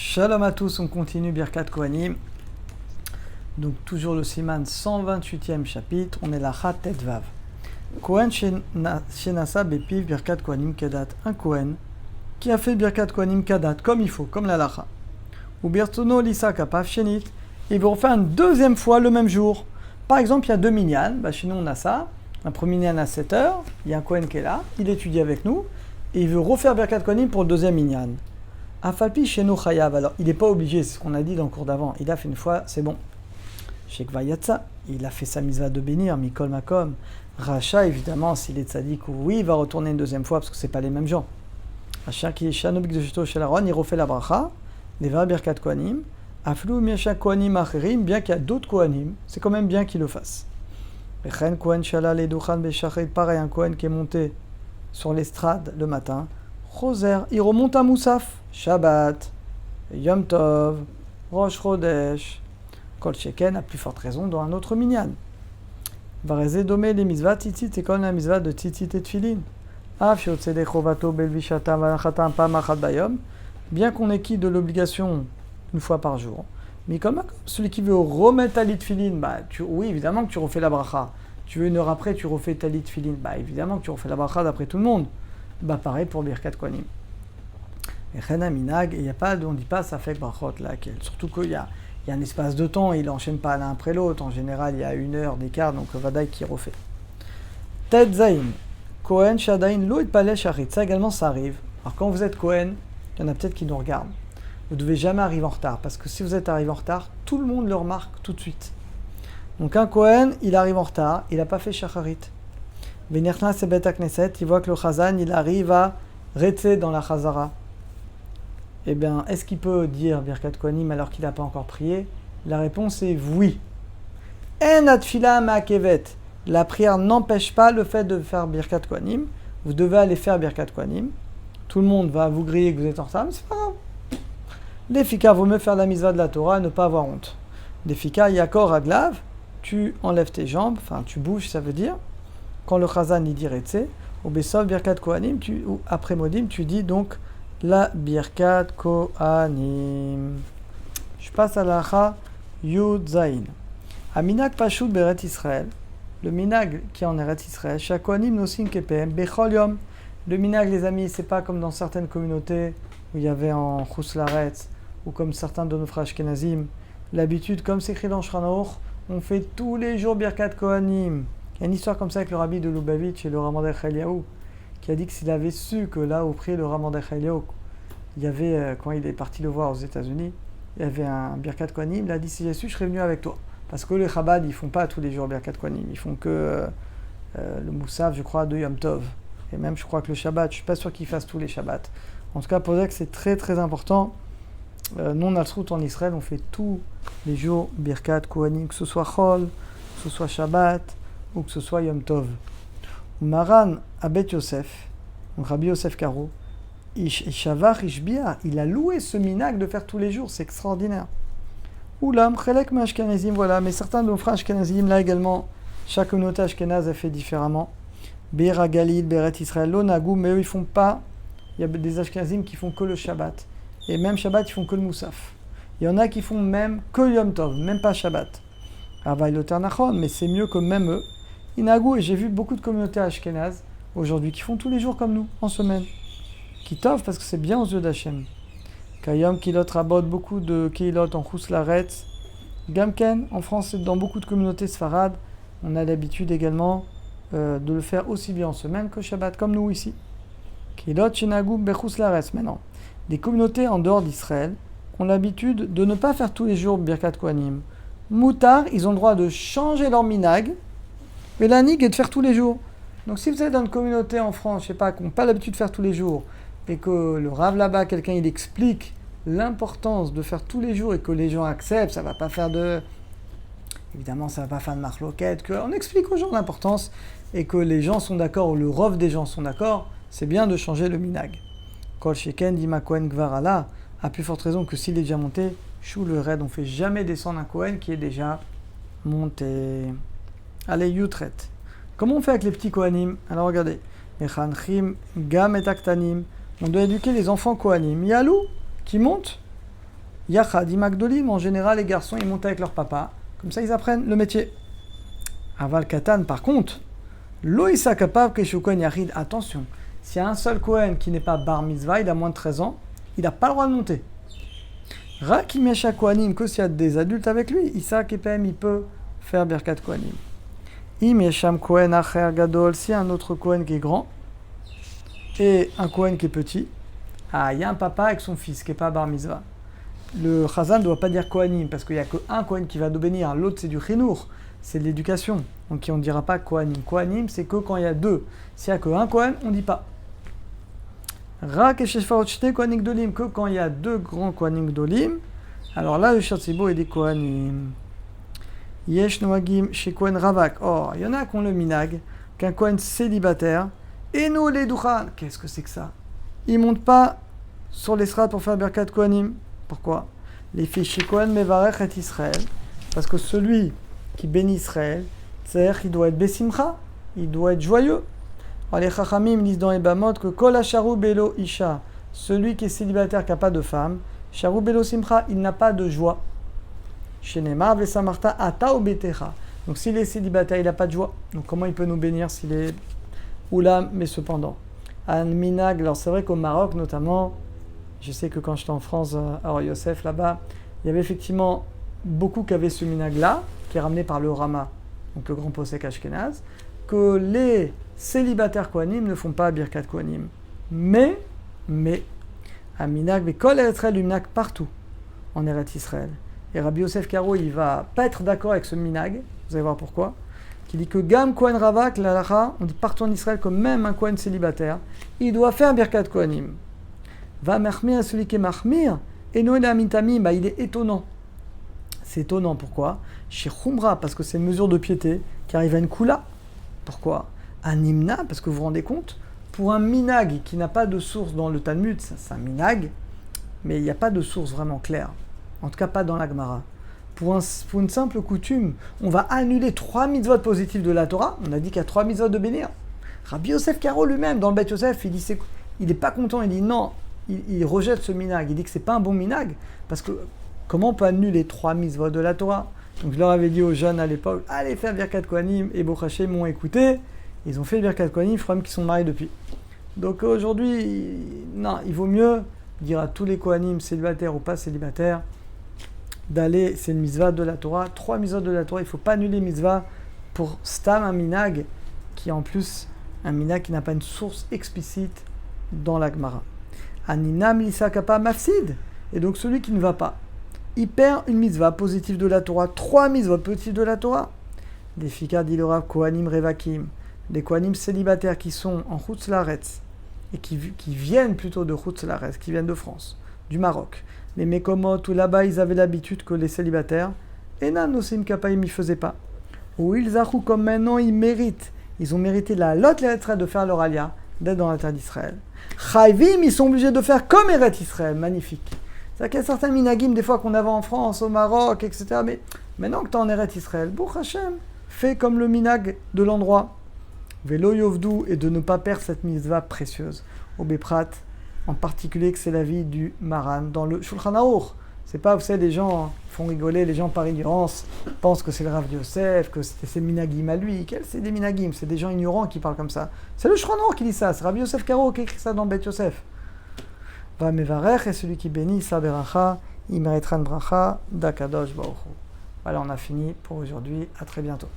Shalom à tous, on continue Birkat Kohanim. Donc toujours le Siman 128e chapitre, on est la Chat Tetvav. Kohen Shenasa Bepiv Birkat Kohanim Kadat. Un Kohen qui a fait Birkat Kohanim Kadat comme il faut, comme la Lacha. Ou Birtono Lisa Kapav Shenit. Il veut refaire une deuxième fois le même jour. Par exemple, il y a deux minyan, chez nous on a ça. Un premier minyan à 7h, il y a un Kohen qui est là, il étudie avec nous, et il veut refaire Birkat Kohanim pour le deuxième minyan. Afalpi chez nous chayav, alors il n'est pas obligé, c'est ce qu'on a dit dans le cours d'avant, il a fait une fois, c'est bon. Chez Kvayatsa, il a fait sa mitzvah de bénir, Mikol Makom. Racha, évidemment, s'il est tzaddik, oui, il va retourner une deuxième fois parce que ce n'est pas les mêmes gens. Racha qui est Shanobik de Shito chez Aaron, il refait la bracha, les va Birkat Kohanim, Aflou Miesha Kohanim Acherim, bien qu'il y a d'autres Kohanim, c'est quand même bien qu'il le fasse. Bechen Kohen Shalal Edouchan Beshachrit, pareil, un Kohen qui est monté sur l'estrade le matin. Choser, il remonte à Moussaf, Shabbat, Yom Tov, Rosh Chodesh, Kol Sheken, à plus forte raison, dans un autre minyan. Vareze domé les mitzvah tzitzit, c'est comme la mitzvah de tzitzit et tfilin. Af shotzede chovato belvishata valachatam pamachat bayom, bien qu'on ait quitté de l'obligation une fois par jour. Mais comme celui qui veut remettre talit tfilin, oui, évidemment que tu refais la bracha. Tu veux une heure après, tu refais talit tfilin, évidemment que tu refais la bracha d'après tout le monde. Pareil pour Birkat Kohanim. Et Chena Minag, il n'y a pas, on ne dit pas ça fait brachot laquelle. Surtout qu'il y a un espace de temps, il n'enchaîne pas l'un après l'autre. En général, il y a une heure d'écart, donc Vadaï qui refait. Ted Zain, Kohen Shadain, Lo et Paleh Sharit. Ça également, ça arrive. Alors quand vous êtes Kohen, il y en a peut-être qui nous regardent. Vous ne devez jamais arriver en retard, parce que si vous êtes arrivé en retard, tout le monde le remarque tout de suite. Donc un Kohen, il arrive en retard, il n'a pas fait Shacharit. Venertna Sebet Knesset, il voit que le Chazan, il arrive à rester dans la Chazara. Eh bien, est-ce qu'il peut dire Birkat Kohanim alors qu'il n'a pas encore prié? La réponse est oui. En atfila ma'akevet. La prière n'empêche pas le fait de faire Birkat Kohanim. Vous devez aller faire Birkat Kohanim. Tout le monde va vous griller que vous êtes en retard, mais c'est pas grave. L'efika, vaut mieux faire la mitzvah de la Torah et ne pas avoir honte. L'efika, yakor aglav, tu enlèves tes jambes, enfin tu bouges, ça veut dire. Quand le Chazan il dit Retse, au Besov Birkat Kohanim, ou après Modim, tu dis donc la Birkat Kohanim. Je passe à la Cha Yud Zain. A Minag Pashut Beret Israël, le Minag qui est en Eretz Israël, Shak Kohanim Nosin Kepem, Bechol Yom. Le Minag, les amis, c'est pas comme dans certaines communautés où il y avait en Chus Laretz, ou comme certains de nos frères Ashkenazim. L'habitude, comme c'est écrit dans Shulchan Aruch, on fait tous les jours Birkat Kohanim. Il y a une histoire comme ça avec le rabbi de Lubavitch et le Ramandech Eliaou, qui a dit que s'il avait su que là, au prix le Ramandech Eliaou, il y avait, quand il est parti le voir aux États-Unis, il y avait un Birkat Kohanim, il a dit si j'ai su, je serais venu avec toi. Parce que les Chabad, ils font pas tous les jours Birkat Kohanim, ils font que le Moussaf, je crois, de Yom Tov. Et même, je crois que le Shabbat, je suis pas sûr qu'ils fassent tous les Shabbats. En tout cas, pour dire que c'est très très important. Nous, on a le route en Israël, on fait tous les jours Birkat Kohanim, que ce soit Chol, que ce soit Shabbat, ou que ce soit Yom Tov. Maran Abet Yosef, donc Rabbi Yosef Karo, Ishavar Ishbia, il a loué ce minag de faire tous les jours, c'est extraordinaire. Oulam, Chelek Ashkenazim, voilà, mais certains de nos frères Ashkenazim, là également, chaque communauté Ashkenaz a fait différemment. Be'er Galil, Beret Israël, Lonagou, mais eux ils font pas, il y a des Ashkenazim qui font que le Shabbat, et même Shabbat ils font que le Moussaf. Il y en a qui font même que Yom Tov, même pas Shabbat. Avaï Loternachon, mais c'est mieux que même eux. Inagou, et j'ai vu beaucoup de communautés ashkénazes aujourd'hui qui font tous les jours comme nous, en semaine. Qui t'offrent parce que c'est bien aux yeux d'Hachem. Kayom, Kilot, Rabot, beaucoup de Kilot en Chus Laretz. Gamken, en France, dans beaucoup de communautés sfarades, on a l'habitude également de le faire aussi bien en semaine que Shabbat, comme nous ici. Kilot, Shenagou, Bechus Laretz, maintenant. Des communautés en dehors d'Israël ont l'habitude de ne pas faire tous les jours Birkat Kohanim. Moutar, ils ont le droit de changer leur minag, mais la nigue est de faire tous les jours. Donc si vous êtes dans une communauté en France, je sais pas, qui n'ont pas l'habitude de faire tous les jours, et que le Rav là-bas, quelqu'un il explique l'importance de faire tous les jours et que les gens acceptent, ça va pas faire de... Évidemment, ça va pas faire de marloquette, qu'on explique aux gens l'importance, et que les gens sont d'accord, ou le Rav des gens sont d'accord, c'est bien de changer le minag. Kol Sheken, Dima Kohen Gvarala, à plus forte raison que s'il est déjà monté, Chou le raid, on ne fait jamais descendre un Kohen qui est déjà monté. Allez, Yutret. Comment on fait avec les petits Kohanim? Alors regardez. Mechanchim, Gam et Aktanim. On doit éduquer les enfants Kohanim. Yalou, qui montent. Yachad imagdolim, en général, les garçons, ils montent avec leur papa. Comme ça, ils apprennent le métier. Aval Katan, par contre, Loïsa capable que Kohen Yachid, attention, s'il y a un seul Kohen qui n'est pas bar mitzvah, il a moins de 13 ans, il n'a pas le droit de monter. Rakim Yasha Kohanim, que s'il y a des adultes avec lui, Issa Kepem, il peut faire Birkat Kohanim. Im Yesham Kohen Acher Gadol, s'il y a un autre Kohen qui est grand et un Kohen qui est petit, il y a un papa avec son fils qui n'est pas bar mitzvah. Le Chazan ne doit pas dire Kohanim, parce qu'il n'y a qu'un Kohen qui va bénir, l'autre c'est du Chinour, c'est de l'éducation. Donc on ne dira pas Kohanim. Kohanim, c'est que quand il y a deux. S'il n'y a qu'un Kohen, on ne dit pas. Rak et Sheshfarot Shte Kohanim Gdolim, que quand il y a deux grands Kohanim Gdolim, alors là le Shatzibo est des Kohanim. Yesh Noagim chez Kohen Ravak. Or, il y en a qui ont le minag, qu'un Kohen célibataire, et nous les Duchan. Qu'est-ce que c'est que ça? Ils ne montent pas sur l'estrade pour faire Birkat Kohanim. Pourquoi? Les fiches chez Kohen Mevarech et Israël. Parce que celui qui bénit Israël, c'est-à-dire qu'il doit être Bessimcha, il doit être joyeux. Alors les Chachamim disent dans les Bamot que Kol Asharu Belo Isha, celui qui est célibataire qui n'a pas de femme, Sharu Belo Simcha, il n'a pas de joie. Shenema Vesamarta Ata Obetecha. Donc s'il est célibataire, il n'a pas de joie. Donc comment il peut nous bénir s'il est Oulam, mais cependant. An Minag, alors c'est vrai qu'au Maroc notamment, je sais que quand j'étais en France, à Or Yosef, là-bas, il y avait effectivement beaucoup qui avaient ce minag-là, qui est ramené par le Rama, donc le grand posek Ashkenaz, que les célibataires Kohanim ne font pas Birkat Kohanim. Mais, à Minag, mais Kol Eretz Israël, le minag partout en Eretz Israël. Et Rabbi Yosef Karo, il va pas être d'accord avec ce minag, vous allez voir pourquoi, qui dit que Gam Kohen Ravak, l'Alacha, on dit partout en Israël que même un Kohen célibataire, il doit faire Birkat Kohanim. Va Mahmir, celui qui est Mahmir, et Noé Amintami, il est étonnant. C'est étonnant, pourquoi? Chez Khumra, parce que c'est une mesure de piété qui arrive à une Kula. Pourquoi? Un Nimna, parce que vous vous rendez compte, pour un minag qui n'a pas de source dans le Talmud, c'est un minag, mais il n'y a pas de source vraiment claire. En tout cas, pas dans la Gemara. Pour une simple coutume, on va annuler 3 mitzvot positifs de la Torah. On a dit qu'il y a 3 mitzvot de bénir. Rabbi Yosef Karo lui-même, dans le Beth Yosef, il n'est pas content, il dit non. Il rejette ce minag, il dit que c'est pas un bon minag, parce que comment on peut annuler 3 mitzvot de la Torah? Donc je leur avais dit aux jeunes à l'époque, allez faire Birkat Kohanim, et Baruch Hashem m'ont écouté, ils ont fait Birkat Kohanim, je crois même qu'ils sont mariés depuis. Donc aujourd'hui, non, il vaut mieux dire à tous les Kohanim, célibataires ou pas célibataires, d'aller, c'est une mitzvah de la Torah, 3 mitzvot de la Torah, il ne faut pas annuler mitzvah pour stam un minag, qui est en plus un minag qui n'a pas une source explicite dans la Gemara. Aninam l'isakapa mafsid. Et donc celui qui ne va pas, il perd une mitzvah positive de la Torah, 3 mitzvahs positifs de la Torah. Des fika d'Ilora Kohanim Revakim, des Kohanim célibataires qui sont en Chutz Laaretz et qui viennent plutôt de Chutz Laaretz, qui viennent de France, du Maroc. Les Mekomot où là-bas ils avaient l'habitude que les célibataires, Enan Nosim Kapaim ils ne faisaient pas. Ou ils achou comme maintenant ils méritent, ils ont mérité la lot lettre de faire leur alia, d'être dans la terre d'Israël. Chayvim, ils sont obligés de faire comme Eretz Israël, magnifique. C'est-à-dire qu'il y a certains minagim, des fois qu'on avait en France, au Maroc, etc. Mais maintenant que tu es en Eretz Israël, Baruch Hashem, fais comme le minag de l'endroit. Velo Yovdu, et de ne pas perdre cette mitzvah précieuse. Au Beprat, en particulier que c'est la vie du Maran. Dans le Shulchan Aruch, c'est pas, vous savez, les gens font rigoler, les gens par ignorance pensent que c'est le Rav Yosef, que c'est ses minagim à lui. C'est des minagim, c'est des gens ignorants qui parlent comme ça. C'est le Shulchan Aruch qui dit ça, c'est Rav Yosef Karo qui écrit ça dans Beth Yosef. Va mevarech, et celui qui bénit sa beracha, il méritera une bracha d'Akadosh Baruch Hu. Voilà, on a fini pour aujourd'hui. À très bientôt.